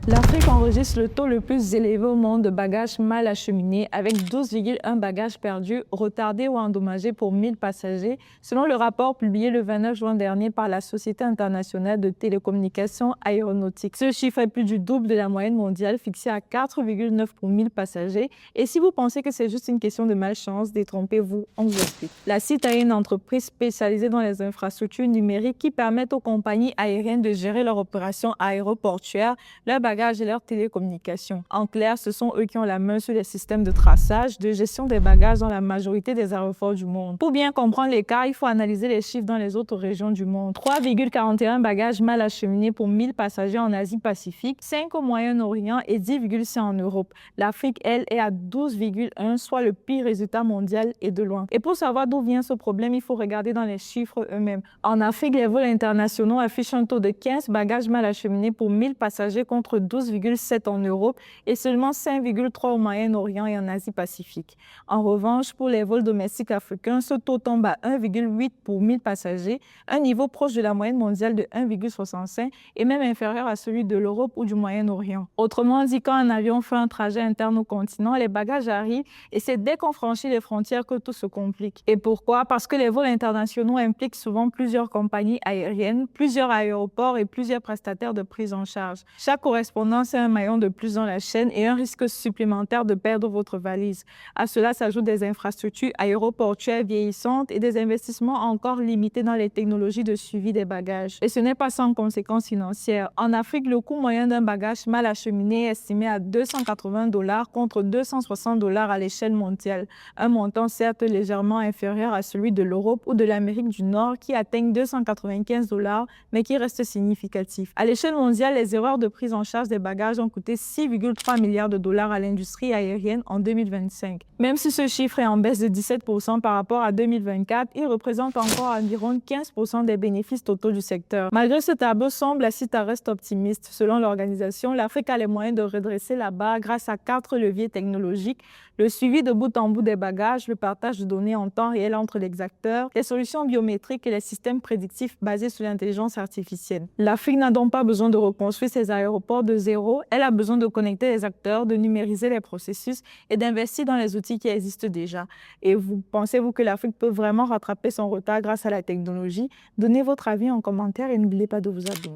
L'Afrique enregistre le taux le plus élevé au monde de bagages mal acheminés, avec 12,1 bagages perdus, retardés ou endommagés pour 1000 passagers, selon le rapport publié le 29 juin dernier par la Société internationale de télécommunications aéronautiques. Ce chiffre est plus du double de la moyenne mondiale fixée à 4,9 pour 1000 passagers. Et si vous pensez que c'est juste une question de malchance, détrompez-vous, on vous explique. La CITA est une entreprise spécialisée dans les infrastructures numériques qui permettent aux compagnies aériennes de gérer leurs opérations aéroportuaires, leurs bagages et leurs télécommunications. En clair, ce sont eux qui ont la main sur les systèmes de traçage, de gestion des bagages dans la majorité des aéroports du monde. Pour bien comprendre l'écart, il faut analyser les chiffres dans les autres régions du monde. 3,41 bagages mal acheminés pour 1000 passagers en Asie-Pacifique, 5 au Moyen-Orient et 10,6 en Europe. L'Afrique, elle, est à 12,1, soit le pire résultat mondial et de loin. Et pour savoir d'où vient ce problème, il faut regarder dans les chiffres eux-mêmes. En Afrique, les vols internationaux affichent un taux de 15 bagages mal acheminés pour 1000 passagers contre 12,7 en Europe et seulement 5,3 au Moyen-Orient et en Asie-Pacifique. En revanche, pour les vols domestiques africains, ce taux tombe à 1,8 pour 1000 passagers, un niveau proche de la moyenne mondiale de 1,65 et même inférieur à celui de l'Europe ou du Moyen-Orient. Autrement dit, quand un avion fait un trajet interne au continent, les bagages arrivent et c'est dès qu'on franchit les frontières que tout se complique. Et pourquoi? Parce que les vols internationaux impliquent souvent plusieurs compagnies aériennes, plusieurs aéroports et plusieurs prestataires de prise en charge. Chaque correspondance est un maillon de plus dans la chaîne et un risque supplémentaire de perdre votre valise. À cela s'ajoutent des infrastructures aéroportuaires vieillissantes et des investissements encore limités dans les technologies de suivi des bagages. Et ce n'est pas sans conséquences financières. En Afrique, le coût moyen d'un bagage mal acheminé est estimé à $280 contre $260 à l'échelle mondiale. Un montant certes légèrement inférieur à celui de l'Europe ou de l'Amérique du Nord qui atteignent $295, mais qui reste significatif. À l'échelle mondiale, les erreurs de prise en charge des bagages ont coûté 6,3 milliards de dollars à l'industrie aérienne en 2025. Même si ce chiffre est en baisse de 17% par rapport à 2024, il représente encore environ 15% des bénéfices totaux du secteur. Malgré ce tableau sombre, la CITA reste optimiste. Selon l'organisation, l'Afrique a les moyens de redresser la barre grâce à 4 leviers technologiques: le suivi de bout en bout des bagages, le partage de données en temps réel entre les acteurs, les solutions biométriques et les systèmes prédictifs basés sur l'intelligence artificielle. L'Afrique n'a donc pas besoin de reconstruire ses aéroports de zéro, elle a besoin de connecter les acteurs, de numériser les processus et d'investir dans les outils qui existent déjà. Et vous pensez-vous que l'Afrique peut vraiment rattraper son retard grâce à la technologie? Donnez votre avis en commentaire et n'oubliez pas de vous abonner.